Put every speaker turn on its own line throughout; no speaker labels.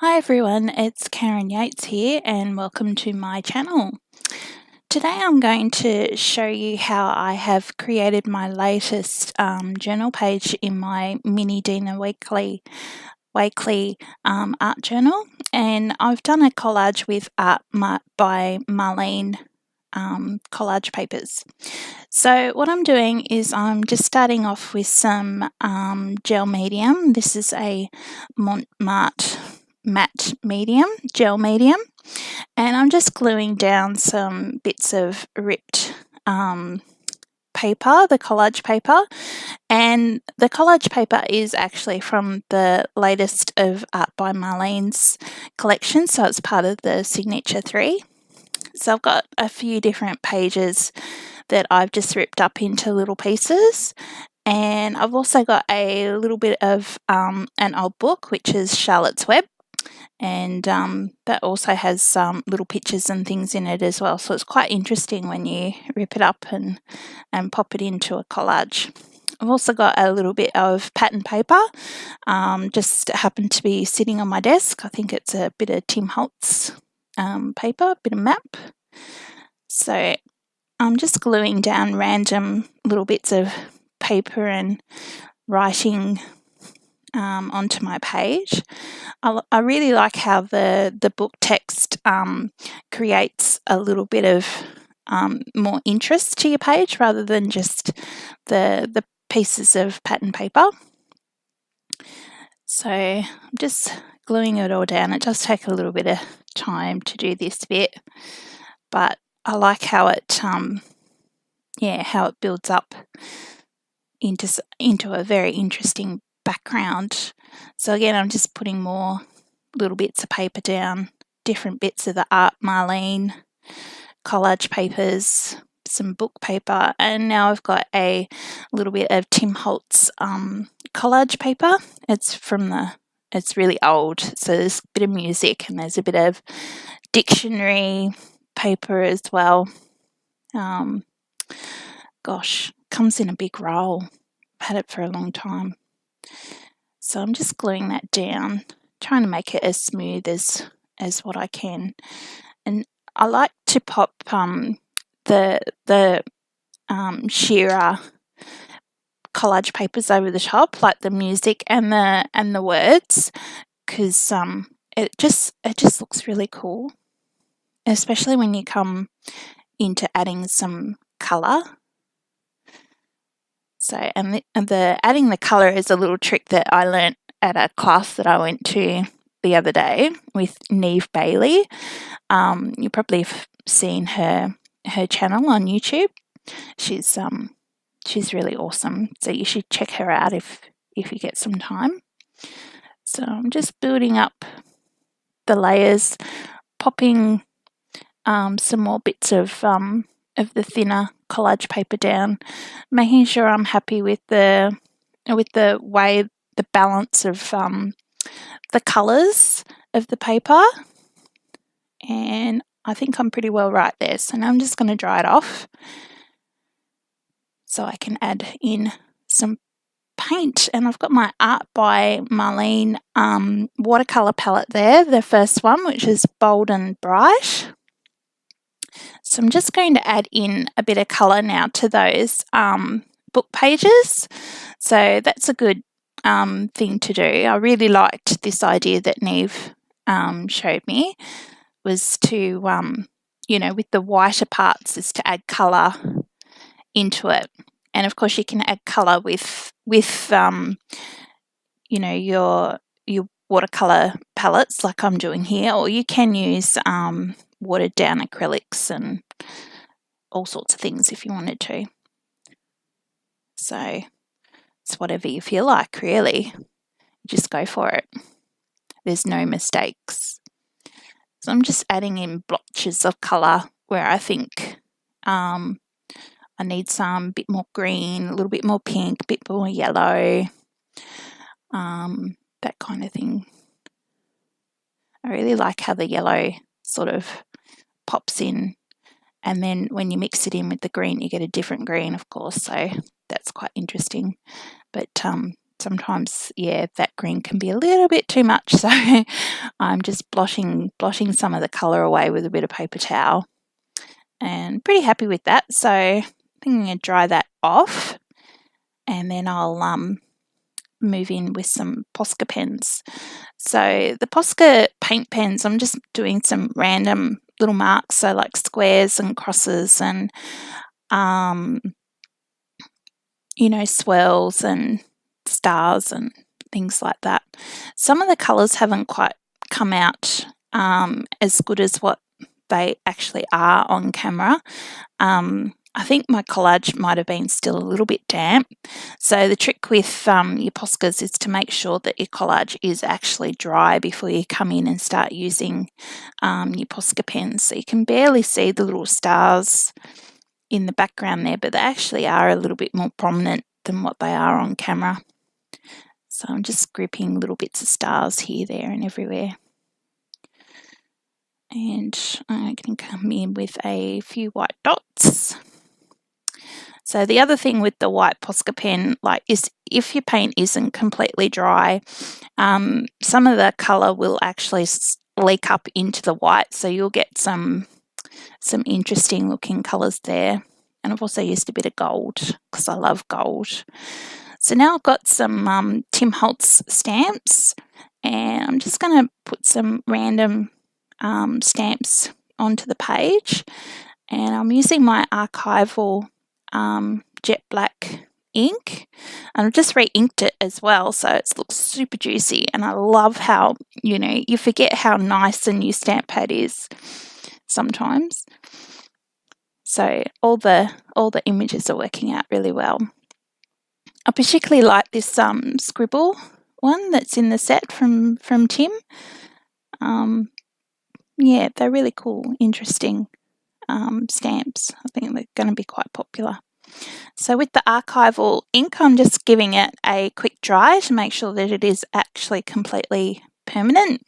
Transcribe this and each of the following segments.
Hi everyone, it's Karen Yates here and welcome to my channel. Today I'm going to show you how I have created my latest journal page in my mini Dina Wakley art journal, and I've done a collage with art by Marlene Collage Papers. So what I'm doing is I'm just starting off with some gel medium. This is a Mont matte medium, gel medium, and I'm just gluing down some bits of ripped paper, the collage paper, and the collage paper is actually from the latest of Art by Marlene's collection, so it's part of the Signature 3. So I've got a few different pages that I've just ripped up into little pieces, and I've also got a little bit of an old book, which is Charlotte's Web, and that also has some little pictures and things in it as well, so it's quite interesting when you rip it up and pop it into a collage. I've also got a little bit of pattern paper, just happened to be sitting on my desk. I think it's a bit of Tim Holtz paper, a bit of map. So I'm just gluing down random little bits of paper and writing onto my page. I really like how the book text creates a little bit of more interest to your page rather than just the pieces of pattern paper. So I'm just gluing it all down. It does take a little bit of time to do this bit, but I like how it how it builds up into a very interesting background. So again, I'm just putting more little bits of paper down, different bits of the Art Marlene Collage Papers, some book paper, and now I've got a little bit of Tim Holtz collage paper. It's really old, so there's a bit of music and there's a bit of dictionary paper as well. Gosh, comes in a big roll. I've had it for a long time. So I'm just gluing that down, trying to make it as smooth as what I can. And I like to pop the shearer collage papers over the top, like the music and the words, because it just looks really cool, especially when you come into adding some colour. So, and the adding the colour is a little trick that I learnt at a class that I went to the other day with Nimah Baly. You probably have seen her channel on YouTube. She's really awesome, so you should check her out if you get some time. So I'm just building up the layers, popping some more bits of the thinner collage paper down, making sure I'm happy with the way, the balance of the colours of the paper, and I think I'm pretty well right there. So now I'm just going to dry it off so I can add in some paint. And I've got my Art by Marlene watercolour palette there, the first one, which is bold and bright. So I'm just going to add in a bit of colour now to those book pages. So that's a good thing to do. I really liked this idea that Niamh showed me, was to, with the whiter parts, is to add colour into it. And of course you can add colour with your watercolour palettes like I'm doing here, or you can use watered down acrylics and all sorts of things if you wanted to. So it's whatever you feel like, really. Just go for it. There's no mistakes. So I'm just adding in blotches of colour where I think I need some bit more green, a little bit more pink, a bit more yellow, that kind of thing. I really like how the yellow sort of pops in, and then when you mix it in with the green you get a different green, of course, so that's quite interesting. But sometimes, yeah, that green can be a little bit too much, so I'm just blushing some of the colour away with a bit of paper towel, and pretty happy with that. So I think I'm going to dry that off, and then I'll move in with some Posca pens. So the Posca paint pens, I'm just doing some random little marks, so like squares and crosses and you know, swirls and stars and things like that. Some of the colours haven't quite come out as good as what they actually are on camera. I think my collage might have been still a little bit damp. So the trick with your Poscas is to make sure that your collage is actually dry before you come in and start using your Posca pens. So you can barely see the little stars in the background there, but they actually are a little bit more prominent than what they are on camera. So I'm just gripping little bits of stars here, there and everywhere. And I can come in with a few white dots. So the other thing with the white Posca pen, like, is if your paint isn't completely dry, some of the colour will actually leak up into the white, so you'll get some interesting looking colours there. And I've also used a bit of gold because I love gold. So now I've got some Tim Holtz stamps, and I'm just going to put some random stamps onto the page, and I'm using my Archival Jet Black ink, and I've just re-inked it as well, so it looks super juicy. And I love how, you know, you forget how nice a new stamp pad is sometimes. So all the images are working out really well. I particularly like this scribble one that's in the set from Tim. Yeah, they're really cool, interesting stamps. I think they're going to be quite popular. So with the Archival ink, I'm just giving it a quick dry to make sure that it is actually completely permanent.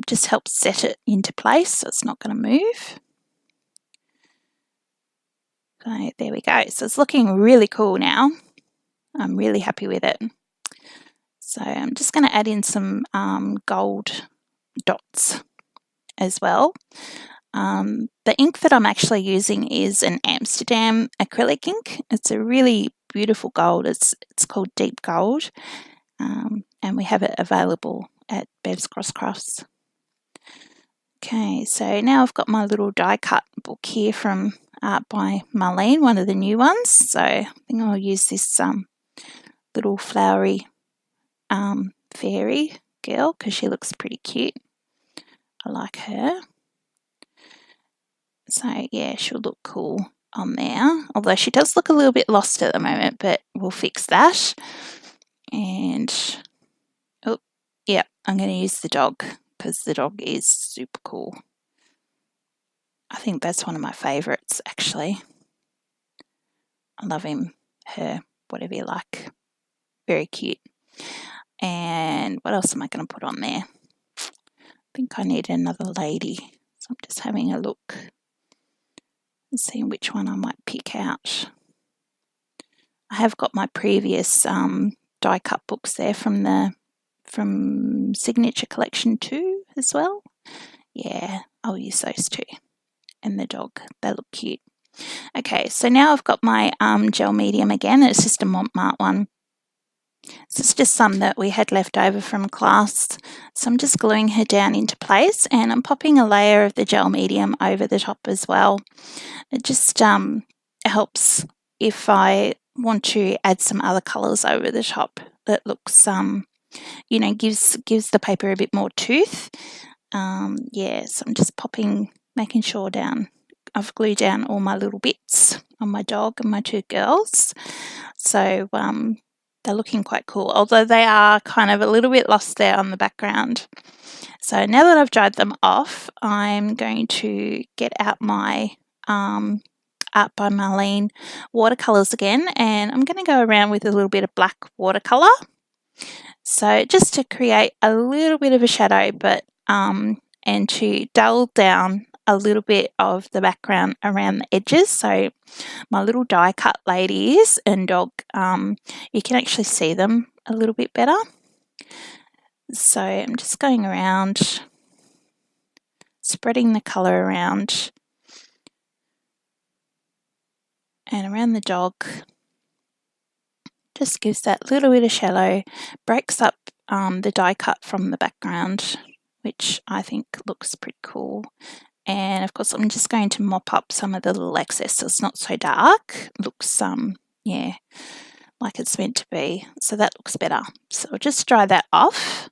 Just helps set it into place so it's not going to move. So there we go. So it's looking really cool now. I'm really happy with it. So I'm just going to add in some gold dots as well. The ink that I'm actually using is an Amsterdam acrylic ink. It's a really beautiful gold. It's called Deep Gold, and we have it available at Bev's Cross Crafts. Okay, so now I've got my little die cut book here from Art by Marlene, one of the new ones. So I think I'll use this little flowery fairy girl because she looks pretty cute. I like her. So yeah, she'll look cool on there, although she does look a little bit lost at the moment, but we'll fix that. And oh yeah, I'm going to use the dog because the dog is super cool. I think that's one of my favourites actually. I love him, her, whatever you like. Very cute. And what else am I going to put on there? I think I need another lady, so I'm just having a look and seeing which one I might pick out. I have got my previous die cut books there from Signature Collection 2 as well. Yeah, I'll use those too. And the dog, they look cute. Okay, so now I've got my gel medium again. It's just a Mont one. So it's just some that we had left over from class. So I'm just gluing her down into place, and I'm popping a layer of the gel medium over the top as well. It just helps if I want to add some other colours over the top that looks, you know, gives the paper a bit more tooth. Yeah, so I'm just making sure I've glued down all my little bits on my dog and my two girls. So they're looking quite cool, although they are kind of a little bit lost there on the background. So now that I've dried them off, I'm going to get out my Art by Marlene watercolours again, and I'm going to go around with a little bit of black watercolour. So just to create a little bit of a shadow, but and to dull down a little bit of the background around the edges. So my little die cut ladies and dog, you can actually see them a little bit better. So I'm just going around, spreading the colour around and around the dog. Just gives that little bit of shadow, breaks up the die cut from the background, which I think looks pretty cool. And of course I'm just going to mop up some of the little excess so it's not so dark. It looks yeah, like it's meant to be. So that looks better. So I'll just dry that off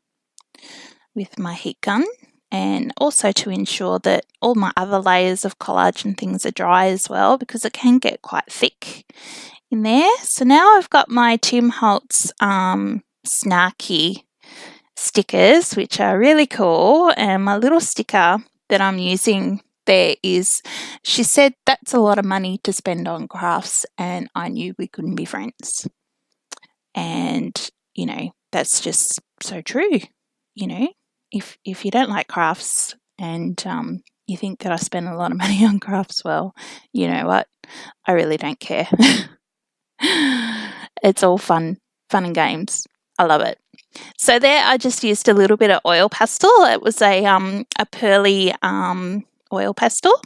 with my heat gun, and also to ensure that all my other layers of collage and things are dry as well, because it can get quite thick in there. So now I've got my Tim Holtz Snarky stickers, which are really cool, and my little sticker that I'm using there is, she said that's a lot of money to spend on crafts, and I knew we couldn't be friends. And you know, that's just so true. You know, if you don't like crafts and you think that I spend a lot of money on crafts, well, you know what, I really don't care. It's all fun and games. I love it. So there I just used a little bit of oil pastel. It was a pearly oil pastel,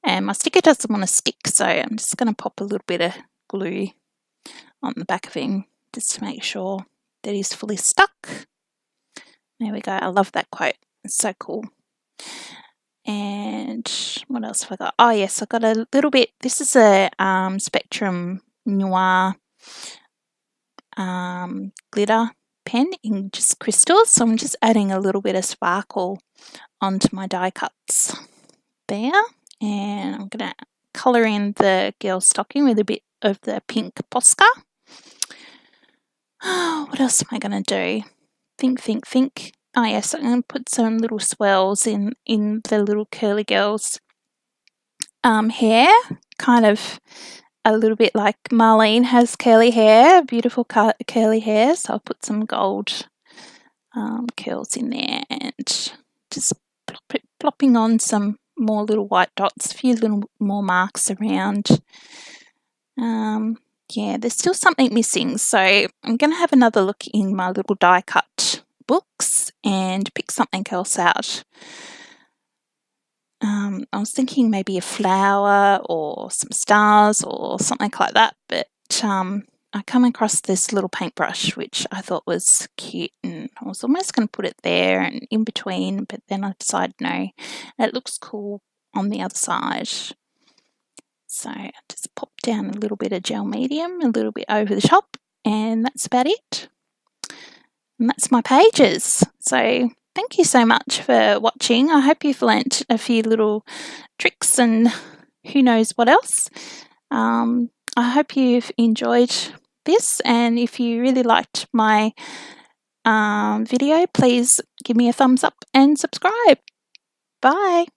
and my sticker doesn't want to stick, so I'm just going to pop a little bit of glue on the back of him just to make sure that he's fully stuck. There we go. I love that quote. It's so cool. And what else have I got? Oh yes, I got a little bit. This is a Spectrum Noir glitter pen in just crystals, so I'm just adding a little bit of sparkle onto my die cuts there, and I'm going to colour in the girl's stocking with a bit of the pink Posca. Oh, what else am I going to do? Think. Oh yes, I'm going to put some little swirls in the little curly girl's hair, kind of a little bit like Marlene has curly hair, beautiful curly hair. So I'll put some gold curls in there, and just plopping on some more little white dots, a few little more marks around. Yeah, there's still something missing, so I'm going to have another look in my little die cut books and pick something else out. I was thinking maybe a flower or some stars or something like that, but I come across this little paintbrush which I thought was cute, and I was almost going to put it there and in between, but then I decided no, it looks cool on the other side. So I just pop down a little bit of gel medium, a little bit over the top, and that's about it. And that's my pages. So thank you so much for watching. I hope you've learnt a few little tricks and who knows what else. I hope you've enjoyed this, and if you really liked my video, please give me a thumbs up and subscribe. Bye.